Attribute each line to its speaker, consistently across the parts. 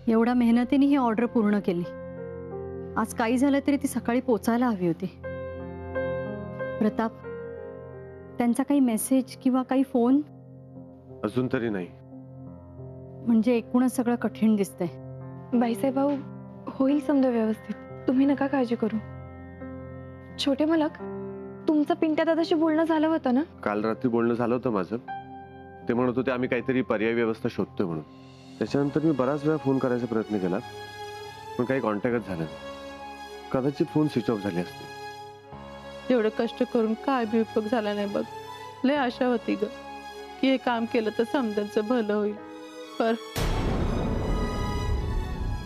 Speaker 1: एवढ्या मेहनतीने ही ऑर्डर पूर्ण केली. आज काही झालं तरी ती सकाळी पोचायला हवी होती. प्रताप, त्यांचा काही मेसेज किंवा काही फोन?
Speaker 2: अजून तरी नाही.
Speaker 1: म्हणजे एकूणच सगळं कठीण दिसतंय.
Speaker 3: बाईसाहेब भाऊ, होईल समजा व्यवस्थित, तुम्ही नका काळजी करू. छोटे मालक, तुमचं पिंट्या दादाशी बोलणं झालं होतं ना?
Speaker 2: काल रात्री बोलणं झालं होतं माझं. ते म्हणत होते आम्ही काहीतरी पर्यायी व्यवस्था शोधतोय म्हणून. त्याच्यानंतर मी बराच वेळा फोन करायचा प्रयत्न केला, पण काही कॉन्टॅक्टच झाला नाही. कदाचित फोन स्विच ऑफ झाले असते.
Speaker 4: एवढं कष्ट करून काय बी उपयोग झाला नाही बघ. लय आशा होती ग की हे काम केलं तर समजांचं भलं होईल. पर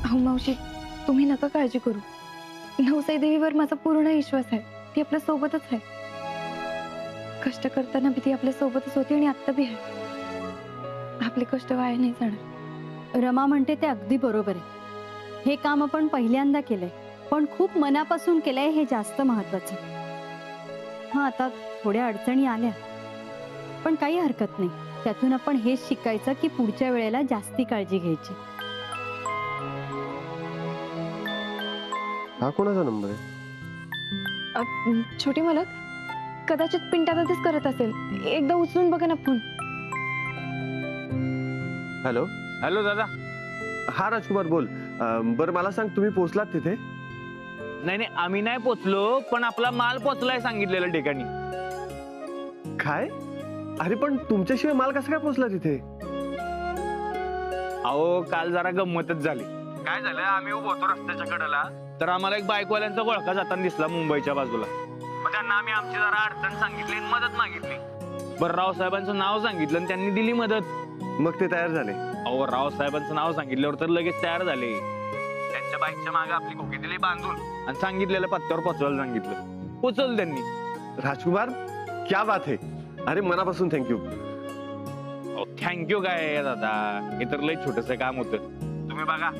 Speaker 3: अहो मावशी, तुम्ही नका काळजी करू. नवसाई देवीवर माझा पूर्ण विश्वास आहे. ती आपल्या सोबतच आहे. कष्ट करताना बी ती आपल्या सोबतच होती आणि आत्ता बी आहे. आपले कष्ट वाया नाही जाणार.
Speaker 1: रमा म्हणते ते अगदी बरोबर आहे. हे काम आपण पहिल्यांदा केलंय, पण खूप मनापासून केलंय, हे जास्त महत्वाचं. हा, आता थोड्या अडचणी आल्या, पण काही हरकत नाही. त्यातून आपण हेच शिकायचं की पुढच्या वेळेला जास्ती काळजी घ्यायची.
Speaker 2: हा कोणाचा नंबर आहे?
Speaker 3: छोटी मालक, कदाचित पिंट्या दादाच करत असेल. एकदा उचलून बघा ना फोन.
Speaker 2: हॅलो.
Speaker 5: हॅलो दादा.
Speaker 2: हा राजकुमार बोल. बरं मला सांग, तुम्ही पोहोचलात तिथे?
Speaker 5: नाही नाही, आम्ही नाही पोचलो, पण आपला माल पोचलाय सांगितलेल्या ठिकाणी.
Speaker 2: काय? अरे पण तुमच्याशिवाय माल कसा काय पोहोचला तिथे?
Speaker 5: अहो काल जरा गंमतच झाली. काय झालं, आम्ही उभं होतो रस्त्याच्या कडेला, तर आम्हाला एक बायकोवाल्यांचा गोळका जाताना दिसला मुंबईच्या बाजूला. मग त्यांना आम्ही आमची जरा अडचण सांगितली आणि मदत मागितली. बरं, रावसाहेबांचं नाव सांगितलं आणि त्यांनी दिली मदत.
Speaker 2: मग ते तयार झाले?
Speaker 5: अहो रावसाहेबांचं नाव सांगितल्यावर तर लगेच तयार झाले. त्यांच्या बाईकच्या मागे आपली खोकी दिली बांधून आणि सांगितलेल्या पत्त्यावर पोचवायला सांगितलं. पोचवलं त्यांनी.
Speaker 2: राजकुमार, क्या बात है. अरे मनापासून थँक्यू.
Speaker 5: थँक्यू काय दादा, हे तर लय छोटस काम होतं. तुम्ही बघा,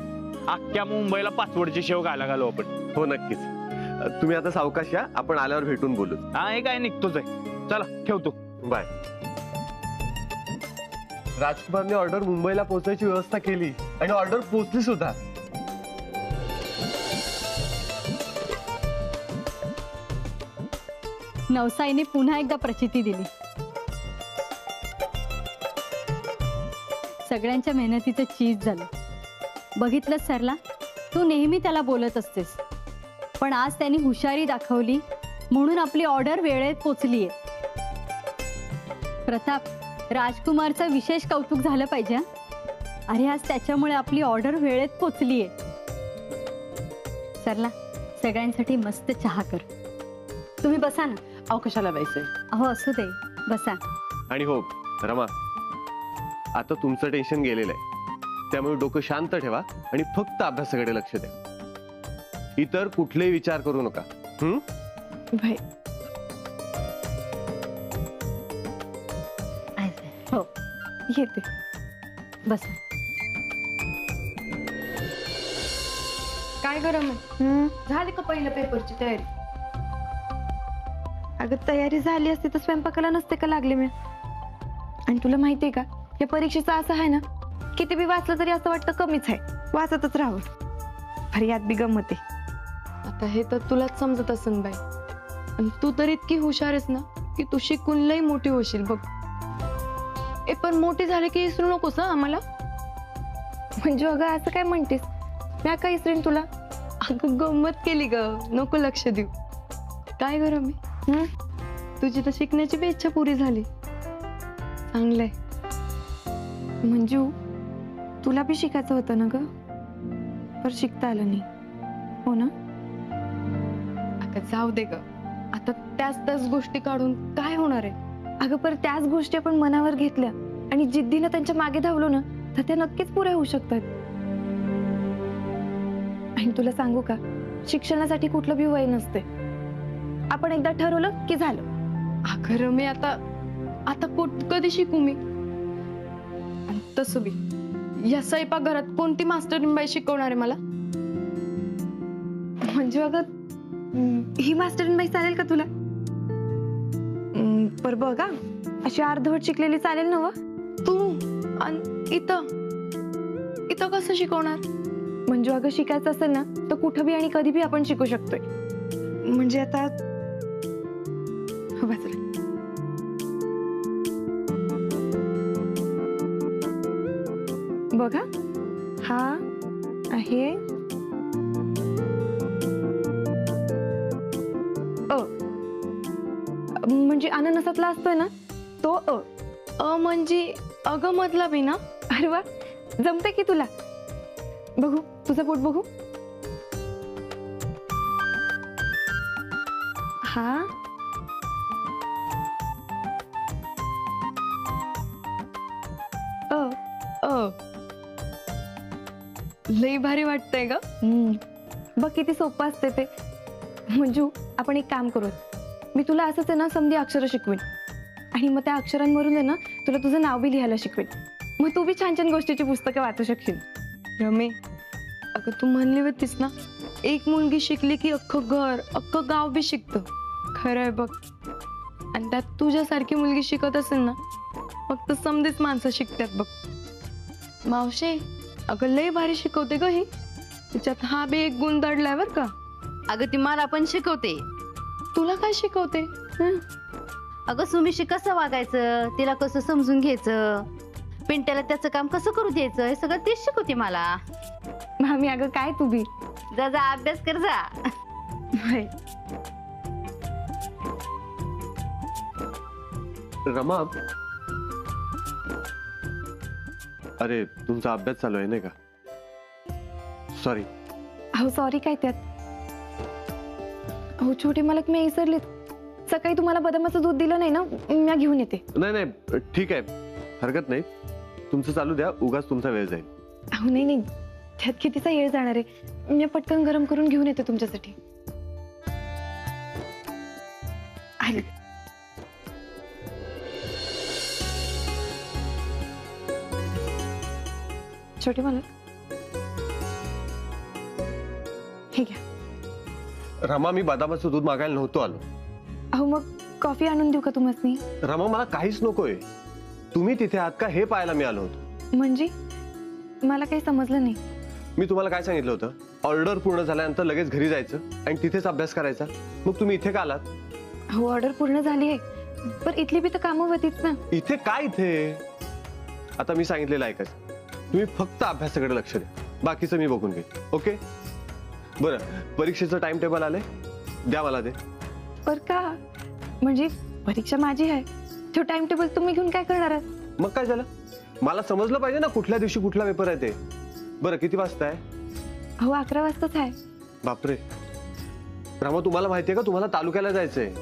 Speaker 5: अख्ख्या मुंबईला पाचवडची शेव खायला घालू आपण.
Speaker 2: हो नक्कीच. तुम्ही आता सावकाश या, आपण आल्यावर भेटून बोलू.
Speaker 5: हा, हे काय निघतोच आहे. चला ठेवतो.
Speaker 2: बाय. राजकुमारने ऑर्डर मुंबईला पोहोचायची व्यवस्था केली आणि ऑर्डर पोहोचली सुद्धा.
Speaker 1: नवसाईने पुन्हा एकदा प्रचिती दिली. सगळ्यांच्या मेहनतीचं चीज झालं. बघितलं सरला, तू नेहमी त्याला बोलत असतेस, पण आज त्यांनी हुशारी दाखवली म्हणून आपली ऑर्डर वेळेत पोचलीये. प्रताप, राजकुमारचं विशेष कौतुक झालं पाहिजे. अरे आज त्याच्यामुळे आपली ऑर्डर वेळेत पोचलीये. सरला, सगळ्यांसाठी मस्त चहा कर. तुम्ही बसा ना.
Speaker 4: अहो कशाला बाईसाहेब?
Speaker 1: अहो असू दे, बसा.
Speaker 2: आणि हो रमा, आता तुमचं टेन्शन गेलेलं आहे, त्यामुळे डोकं शांत ठेवा आणि फक्त अभ्यासाकडे लक्ष द्या. इतर कुठलेही विचार करू नका.
Speaker 3: भाई,
Speaker 1: हो,
Speaker 3: येते.
Speaker 1: बसा.
Speaker 3: काय गरम आहे? झाली का पहिल्या पेपरची तयारी? अगं तयारी झाली असती तर स्वयंपाकाला नसते का लागले मी. आणि तुला माहितीये का, या परीक्षेचं असं आहे ना, किती बी वाचलं तरी असं वाटतं कमीच आहे, वाचतच राहावं. अरे यात बी गंमत आहे.
Speaker 6: आता हे तर तुलाच समजत असेल बाई, आणि तू तर इतकी हुशार आहेस ना की तू शिकून लई मोठी होशील बघ. पण मोठी झाले की विसरू नकोस आम्हाला.
Speaker 3: म्हणजे अगं असं काय म्हणतेस, मी काय इसरीन तुला?
Speaker 6: अगं गंमत केली ग, नको लक्ष देऊ. काय गरम आहे, तुझी तर शिकण्याची बी इच्छा पुरी झाली. चांगलंय.
Speaker 3: मंजू, तुला बी शिकायचं होतं ना ग, पण शिकता आलं नाही, हो ना?
Speaker 6: अगं जाऊ दे ग, आता त्याच गोष्टी काढून काय होणार आहे.
Speaker 3: अगं पर त्याच गोष्टी आपण मनावर घेतल्या आणि जिद्दीनं त्यांच्या मागे धावलो ना, तर त्या नक्कीच पुऱ्या होऊ शकतात. आणि तुला सांगू का, शिक्षणासाठी कुठलं बी वय नसते. आपण एकदा ठरवलं की झालं.
Speaker 6: अगं रमे, आता कधी शिकू मी? आणि तसं बी या स्वयंपाकघरात कोणती मास्टरीन बाई शिकवणार आहे मला?
Speaker 3: म्हणजे अगं ही मास्टरीन बाई चालेल का तुला? पर बघा, अशी अर्धवट शिकलेली चालेल ना? व
Speaker 6: तू आणि इथं कसं शिकवणार?
Speaker 3: मंजू अगं शिकायचं असेल ना तर कुठं बी आणि कधी बी आपण शिकू शकतोय. म्हणजे आता हो बाजूला. बघा हा आहे म्हणजे अननसातला असतोय ना तो
Speaker 6: म्हणजे अग मधला बी ना.
Speaker 3: अरे वा जमते की तुला. बघू तुझं पोट बघू. हा
Speaker 6: लई भारी वाटतंय ग.
Speaker 3: बघ किती सोपं असते ते. मंजू आपण एक काम करू. मी तुला असंच आहे ना समधी अक्षर शिकवेन आणि मग त्या अक्षरांवरून आहे ना तुला तुझं नाव बी लिहायला शिकवेन. मग तू बी छान छान गोष्टीची पुस्तकं वाचू शकशील.
Speaker 6: रमे अगं तू म्हणली होतीस ना एक मुलगी शिकली की अख्खं घर अख्खं गाव बी शिकतं. खरं आहे बघ. आणि त्यात तुझ्यासारखी मुलगी शिकत असेल ना फक्त समधीच माणसं शिकतात बघ. मावशे अगं लय भारी शिकवते ग ही. तिच्यात हा बी एक गुण दडलाय बर का.
Speaker 7: अगं ती मला पण शिकवते.
Speaker 6: तुला काय शिकवते?
Speaker 7: अगं सुमीशी कसं वागायचं, तिला कसं समजून घ्यायचं, पिंट्याला त्याचं काम कसं करू द्यायचं, हे सगळं तीच शिकवते मला.
Speaker 3: मामी अगं काय तू बी
Speaker 7: जा जा अभ्यास कर जा.
Speaker 3: होय.
Speaker 2: रमा, अरे तुमचा अभ्यास चालू आहे नाही का? सॉरी.
Speaker 3: अहो सॉरी काय त्यात. अहो छोटे मालक मी विसरले. सकाळी तुम्हाला बदामाचं दूध दिलं नाही ना मी घेऊन येते.
Speaker 2: नाही नाही ठीक आहे, हरकत नाही. तुमचं चालू द्या, उगाच तुमचा वेळ जाईल.
Speaker 3: अहो नाही नाही त्यात कितीचा येळ जाणार आहे. मी पटकन गरम करून घेऊन येते तुमच्यासाठी. आले. छोटे मालक हे घ्या.
Speaker 2: रमा, मी बदामाचं दूध मागायला नव्हतो आलो.
Speaker 3: अहो मग कॉफी आणून देऊ का तुम्हाला?
Speaker 2: रमा, मला काहीच नकोय. तुम्ही तिथे आहात का हे पाहायला मी आलो होतो.
Speaker 3: म्हणजे मला काही समजलं नाही.
Speaker 2: मी तुम्हाला काय सांगितलं होतं? ऑर्डर पूर्ण झाल्यानंतर लगेच घरी जायचं आणि तिथेच अभ्यास करायचा. मग तुम्ही इथे का आलात?
Speaker 3: हो ऑर्डर पूर्ण झाली आहे पण इथली बी तर कामं होतीच ना.
Speaker 2: इथे काय इथे? आता मी सांगितलेलं ऐकायचं. तुम्ही फक्त अभ्यासाकडे लक्ष द्या, बाकीचं मी बघून घेईन. ओके? बरं, परीक्षेचं टाइम टेबल आलंय, द्या मला ते.
Speaker 3: पर का? म्हणजे परीक्षा माझी आहे, तो टाइम टेबल तुम्ही घेऊन काय करणार आहात?
Speaker 2: मग काय झालं? मला समजलं पाहिजे ना कुठल्या दिवशी कुठला पेपर आहे ते. बरं, किती वाजता आहे?
Speaker 3: हो 11 वाजताच आहे.
Speaker 2: बापरे. रामा, तुम्हाला माहितीये का तुम्हाला तालुक्याला जायचंय?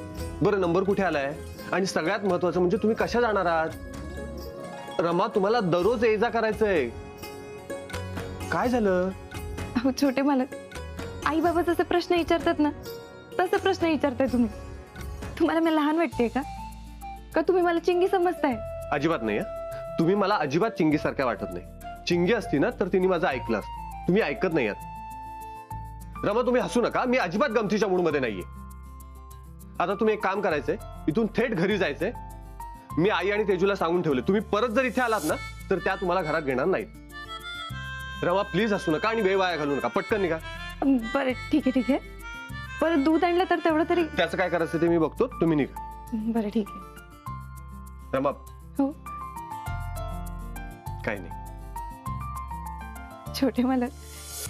Speaker 2: बरं, नंबर कुठे आलाय? आणि सगळ्यात महत्वाचं म्हणजे तुम्ही कशा जाणार आहात? रमा, तुम्हाला दररोज ये जा करायचंय. काय झालं?
Speaker 3: हो छोटे मालक, आई बाबा जसे प्रश्न विचारतात ना तसे प्रश्न विचारताय तुम्ही. तुम्हाला मी लहान वाटते का? का तुम्ही मला चिंगी समजताय?
Speaker 2: अजिबात नाही. तुम्ही मला अजिबात चिंगी सारख्या वाटत नाही. चिंगी असती ना तर तिने माझं ऐकलं असतं. तुम्ही ऐकत नाही आहात. रमा, तुम्ही हसू नका. मी अजिबात गमतीच्या मूड मध्ये नाहीये. आता तुम्ही एक काम करायचंय, इथून थेट घरी जायचंय. मी आई आणि तेजूला सांगून ठेवले, तुम्ही परत जर इथे आलात ना तर त्या तुम्हाला घरात घेणार नाहीत. रमा, प्लीज हसू नका आणि वेळ वाया घालू नका. पटकन निघा.
Speaker 3: बरं ठीक आहे ठीक आहे. परत दूध आणलं तर तेवढं तरी.
Speaker 2: त्याचं काय करायचं ते मी बघतो, तुम्ही निघा.
Speaker 3: बरं ठीक आहे.
Speaker 2: रमा.
Speaker 3: हो.
Speaker 2: काही नाही.
Speaker 3: छोटे मालक,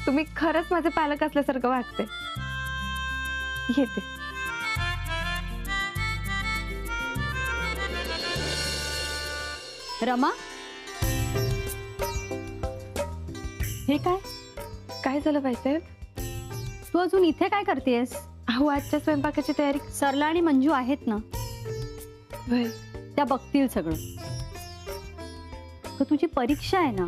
Speaker 3: तुम्ही खरंच माझे पालक असल्यासारखं वागते. येते.
Speaker 1: रमा, हे काय?
Speaker 3: काय झालं पाहिजे?
Speaker 1: तू अजून इथे काय करतेस?
Speaker 3: अहो आजच्या स्वयंपाकाची तयारी.
Speaker 1: सरला आणि मंजू आहेत ना,
Speaker 3: होय.
Speaker 1: त्या बघतील सगळं. तर तुझी परीक्षा आहे ना,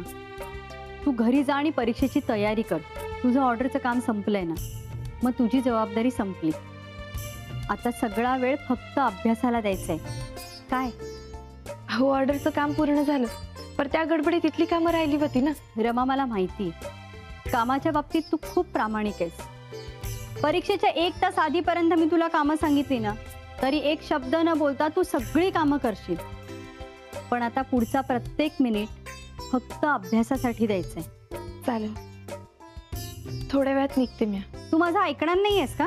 Speaker 1: तू घरी जा आणि परीक्षेची तयारी कर. तुझं ऑर्डरचं काम संपलंय ना, मग तुझी जबाबदारी संपली. आता सगळा वेळ फक्त अभ्यासाला द्यायचा आहे. काय?
Speaker 3: हो ऑर्डरचं काम पूर्ण झालं पण त्या गडबडीत इथली कामं राहिली होती ना.
Speaker 1: रमा, मला माहिती, कामाच्या बाबतीत तू खूप प्रामाणिक आहेस. परीक्षेच्या 1 तास आधीपर्यंत मी तुला कामं सांगितली ना तरी एक शब्द न बोलता तू सगळी कामं करशील. पण आता पुढचा प्रत्येक मिनिट फक्त अभ्यासासाठी द्यायचंय.
Speaker 3: चालेल. थोड्या वेळात निघते मी.
Speaker 1: तू माझं ऐकणार नाहीयेस का?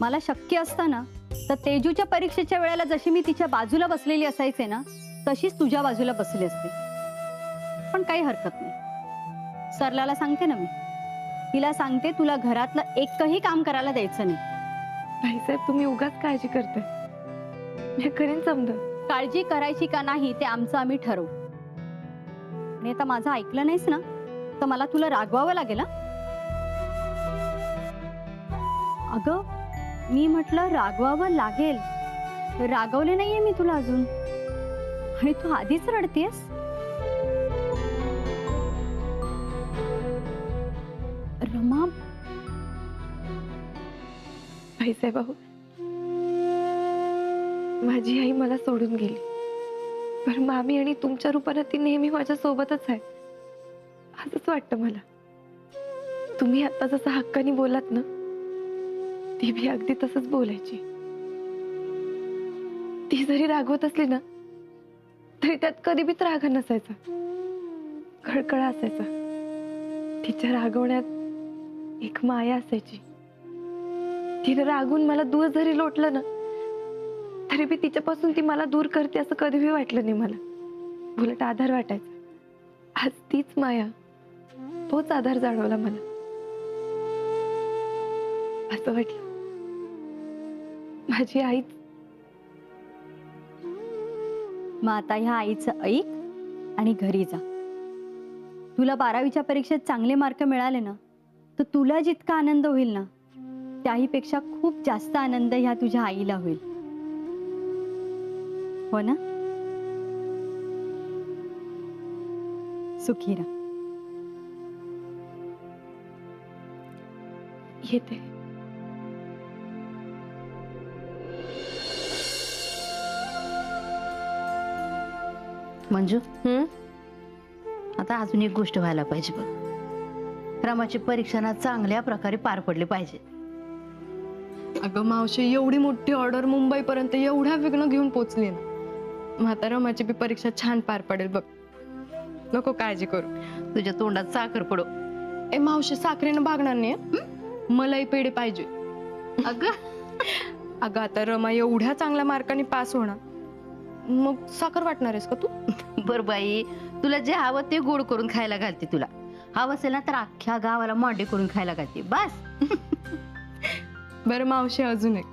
Speaker 1: मला शक्य असतं ना तर तेजूच्या परीक्षेच्या वेळेला जशी मी तिच्या बाजूला बसलेली असायचे ना तशीच तुझ्या बाजूला बसली असते. पण काही हरकत नाही. सरलाला सांगते ना मी. तिला सांगते तुला घरातलं एकही काम करायला द्यायचं नाही.
Speaker 3: भाईसाहेब तुम्ही उगाच काळजी करताय. मी करीन समजा.
Speaker 1: काळजी करायची का नाही ते आमचं आम्ही ठरवू. आणि आता माझं ऐकलं नाहीस ना तर मला तुला रागवावं लागेल हा. अगं मी म्हटलं रागवावं लागेल. रागवले नाहीये मी तुला अजून. आणि तू आधीच रडतेस. रमा
Speaker 3: भाईसाहेब अहो, माझी आई मला सोडून गेली, पण मामी आणि तुमच्या रूपाने ती नेहमी माझ्या सोबतच आहे असंच वाटतं मला. तुम्ही आता जसं हक्काने बोलात ना ती भी अगदी तसंच बोलायची. ती जरी रागवत असली ना तरी त्यात कधी बी राग नसायचा, खळखळा असायचा. तिच्या रागवण्यात एक माया असायची. तिने रागून मला दूर जरी लोटलं ना तरी बी तिच्यापासून ती मला दूर करते असं कधी बी वाटलं नाही मला. उलट आधार वाटायचा. आज तीच माया, तोच आधार जाणवला मला. असं वाटलं माझी आईच.
Speaker 1: मग आता ह्या आईचं ऐक आणि घरी जा. तुला 12वीच्या परीक्षेत चांगले मार्क मिळाले ना तर तुला जितका आनंद होईल ना त्याहीपेक्षा खूप जास्त आनंद ह्या तुझ्या आईला होईल. हो ना? सुखी राहा.
Speaker 3: येते.
Speaker 7: मंजू आता अजून एक गोष्ट व्हायला पाहिजे बघ. रमाची परीक्षा ना चांगल्या प्रकारे पार पडली पाहिजे.
Speaker 6: अगं मावशी, एवढी मोठी ऑर्डर मुंबईपर्यंत एवढ्या विघ्न घेऊन पोचली ना. मग आता रमाची बी परीक्षा छान पार पडेल बघ. नको काळजी करू.
Speaker 7: तुझ्या तोंडात साखर पडो.
Speaker 6: ए मावशी, साखरेनं भागणार नाही हं? मलाई पेढे पाहिजे. अगं आता रमा एवढ्या चांगल्या मार्काने पास होणार, मग साखर वाटणार आहेस का तू?
Speaker 7: बर बाई, तुला जे हवं ते गोड करून खायला घालते. तुला हवं असेल ना तर अख्ख्या गावाला मांडे करून खायला घालते बस.
Speaker 6: बरं मावशी, अजून एक.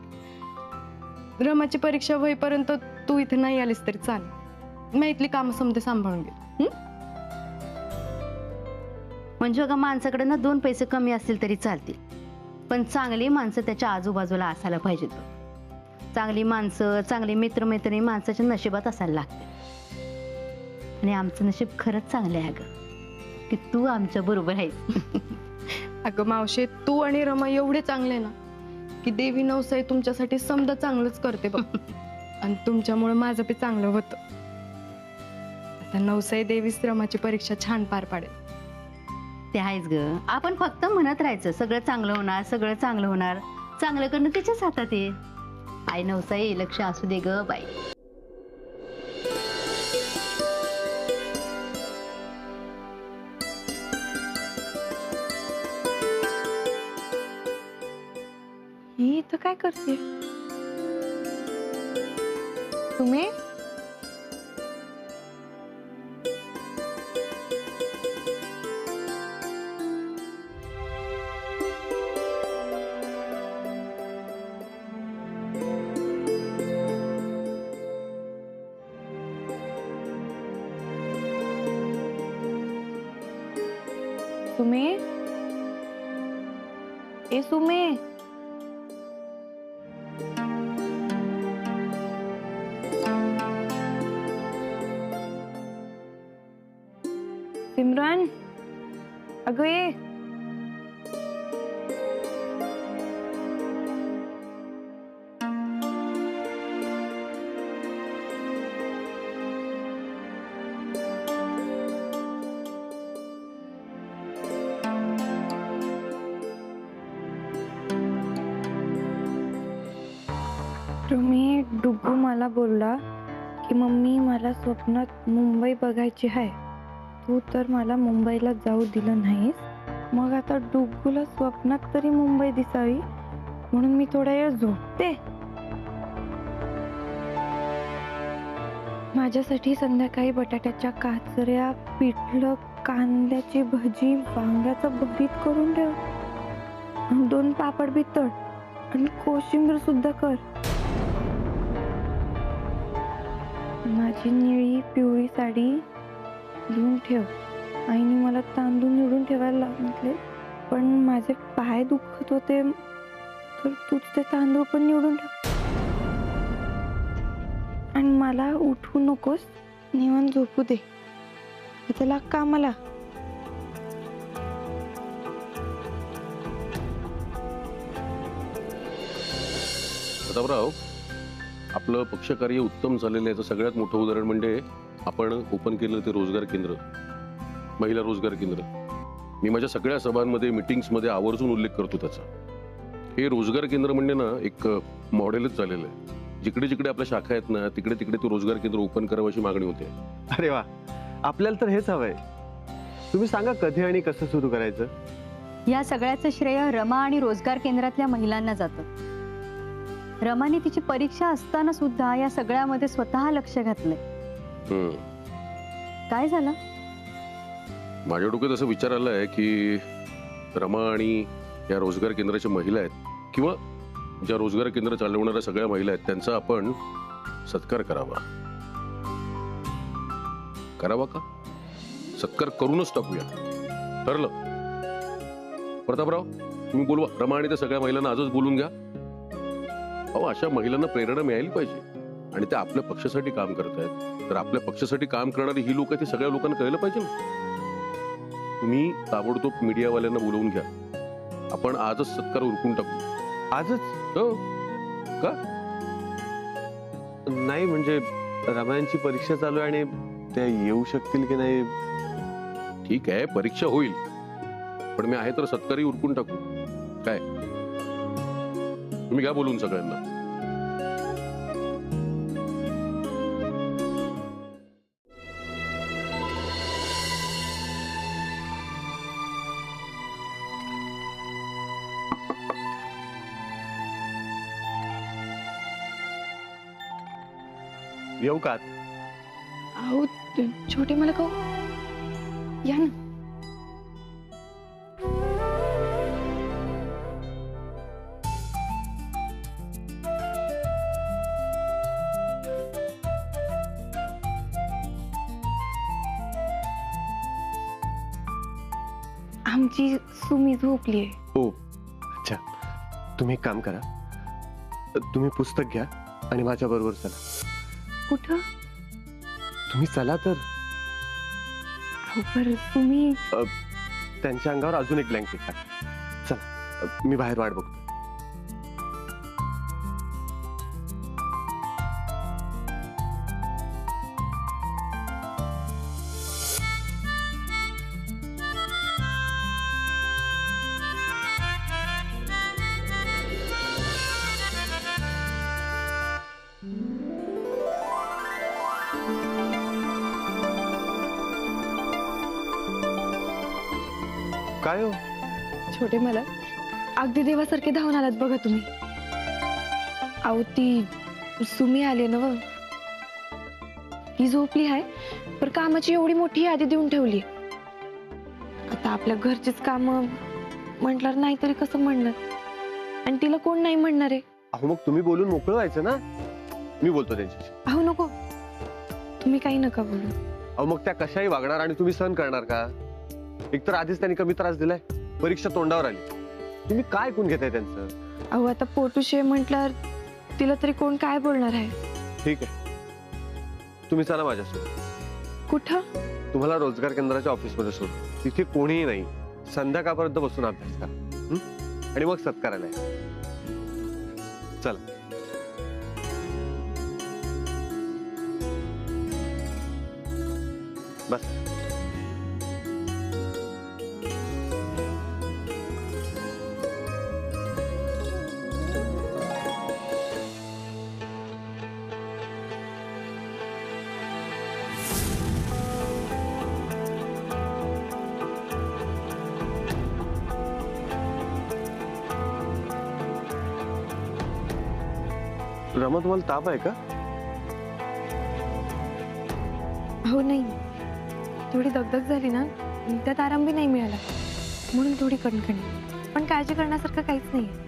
Speaker 6: रमाची परीक्षा होईपर्यंत तू इथे नाही आलीस तरी चालेल. मी इथली कामं समजे सांभाळून घे.
Speaker 7: म्हणजे अगं माणसाकडे ना 2 पैसे कमी असतील तरी चालतील, पण चांगली माणसं त्याच्या आजूबाजूला असायला पाहिजेत. चांगली माणसं, चांगली मित्रमैत्रिणी माणसाच्या नशिबात असायला लागते. आणि आमचं नशीब खरंच चांगलं आहे अगं की तू आमच्या बरोबर आहेस.
Speaker 6: अगं मावशी, तू आणि रमा एवढे चांगले ना की देवी नवसाई तुमच्यासाठी समजा चांगलंच करते बघ. आणि तुमच्यामुळे माझं बी चांगलं होतं. आता नवसाई देवीच रमाची परीक्षा छान पार पाडेल.
Speaker 7: ते आहेच ग. आपण फक्त म्हणत राहायचं सगळं चांगलं होणार, सगळं चांगलं होणार. चांगलं करणं तिच्याच हातात आहे. आई नवसाई, लक्ष असू दे ग बाई.
Speaker 3: ही इथं काय करते तुम्ही? सुमे, ए सुमे. सिमरन, अगं ये. तुम्ही डुग्गू मला बोलला की मम्मी मला स्वप्नात मुंबई बघायची आहे. तू तर मला मुंबईला जाऊ दिलं नाहीस.
Speaker 6: मग आता डुग्गूला स्वप्नात तरी मुंबई दिसावी म्हणून मी थोडा वेळ झोपते. माझ्यासाठी संध्याकाळी बटाट्याच्या काचऱ्या, पिठलं, कांद्याची भजी, वांग्याचं भरीत करून ठेव. आणि 2 पापड बी तळ आणि कोशिंबीर सुद्धा कर. माझी निळी पिवळी साडी धुवून ठेव. आईने मला तांदूळ निवडून ठेवायला सांगितले, पण माझे पाय दुखत होते, तर तूच ते तांदूळ पण निवडून ठेव. आणि मला उठवू नकोस, निवांत झोपू दे. त्याला कामाला.
Speaker 8: प्रतापराव, आपलं पक्षकार्य उत्तम झालेलं याचं सगळ्यात मोठं उदाहरण म्हणजे आपण ओपन केलं ते रोजगार केंद्र, महिला रोजगार केंद्र. मी माझ्या सगळ्या सभांमध्ये, मीटिंग्समध्ये आवर्जून उल्लेख करतो त्याचा. हे रोजगार केंद्र म्हणजे ना एक मॉडेलच झालेलं आहे. जिकडे जिकडे आपल्या शाखा आहेत ना, तिकडे तिकडे ते रोजगार केंद्र ओपन करावं अशी मागणी होते.
Speaker 2: अरे वा, आपल्याला तर हेच हवंय. तुम्ही सांगा कधी आणि कसं सुरू करायचं.
Speaker 1: या सगळ्याचं श्रेय रमा आणि रोजगार केंद्रातल्या महिलांना जातं. रमाने तिची परीक्षा असताना सुद्धा या सगळ्यामध्ये स्वतः लक्ष घातलंय. काय झालं?
Speaker 8: माझ्या डोक्यात असं विचार आलाय की रमा आणि या रोजगार केंद्राच्या महिला आहेत, किंवा ज्या रोजगार केंद्र चालवणाऱ्या सगळ्या महिला आहेत, त्यांचा आपण सत्कार करावा. करावा का? सत्कार करूनच टाकूया. ठरलं. प्रतापराव, तुम्ही बोलवा रमा आणि त्या सगळ्या महिलांना आजच बोलून घ्या. अहो, अशा महिलांना प्रेरणा मिळाली पाहिजे, आणि त्या आपल्या पक्षासाठी काम करत आहेत. तर आपल्या पक्षासाठी काम करणारी ही लोक, ती सगळ्या लोकांना कळलं पाहिजे ना. तुम्ही ताबडतोब मीडियावाल्यांना बोलवून घ्या. आपण आजच सत्कार उरकून टाकू.
Speaker 2: आजच?
Speaker 8: हो. का?
Speaker 2: नाही म्हणजे रमायांची परीक्षा चालू आहे आणि त्या येऊ शकतील की नाही.
Speaker 8: ठीक आहे, परीक्षा होईल, पण मी आहे तर सत्कारही उरकून टाकू. काय तुम्ही काय बोलून सगळ्यांना.
Speaker 2: येऊ का?
Speaker 6: अहो छोटे मला कहू या ना. आमची सुमी झोपली आहे.
Speaker 2: हो, अच्छा. तुम्ही एक काम करा, तुम्ही पुस्तक घ्या आणि माझ्या बरोबर चला.
Speaker 6: कुठं?
Speaker 2: तुम्ही चला तर.
Speaker 6: अहो बरं, तुम्ही
Speaker 2: त्यांच्या अंगावर अजून एक ब्लँकेट टाका. चला, मी बाहेर वाट बघतो. काय हो?
Speaker 6: छोटे मला अगदी देवासारखे धावून आलात बघा तुम्ही. अहो ती सुमी आली ना व, ती झोपली आहे, पर कामाची एवढी मोठी यादी देऊन ठेवली. आता आपल्या घरचीच काम म्हटल्यावर नाही तरी कसं म्हणणार, आणि तिला कोण नाही म्हणणार आहे.
Speaker 2: अहो मग तुम्ही बोलून मोकळं व्हायचं ना. मी बोलतो त्यांच्याशी.
Speaker 6: अहो नको, तुम्ही काही नका बोलू.
Speaker 2: अहो मग त्या कशाही वागणार आणि तुम्ही सहन करणार का? एकतर आधीच त्यांनी कमी त्रास दिलाय, परीक्षा तोंडावर आली, तुम्ही काय ऐकून घेताय त्यांचं?
Speaker 6: अहो आता पोटूशे म्हटल्यावर तिला तरी कोण काय बोलणार आहे.
Speaker 2: ठीक आहे, तुम्ही चला माझ्यासोबत.
Speaker 6: कुठं?
Speaker 2: तुम्हाला रोजगार केंद्राच्या ऑफिसमध्ये सोड. तिथे कोणीही नाही. संध्याकाळपर्यंत बसून अभ्यास करा, आणि मग सत्काराला या. चला. बस. रमा तुम्हाला ताप आहे का?
Speaker 3: हो नाही, थोडी दगदग झाली ना, त्यात आराम बी नाही मिळाला, म्हणून थोडी कणकणी. पण काळजी करण्यासारखं काहीच नाहीये.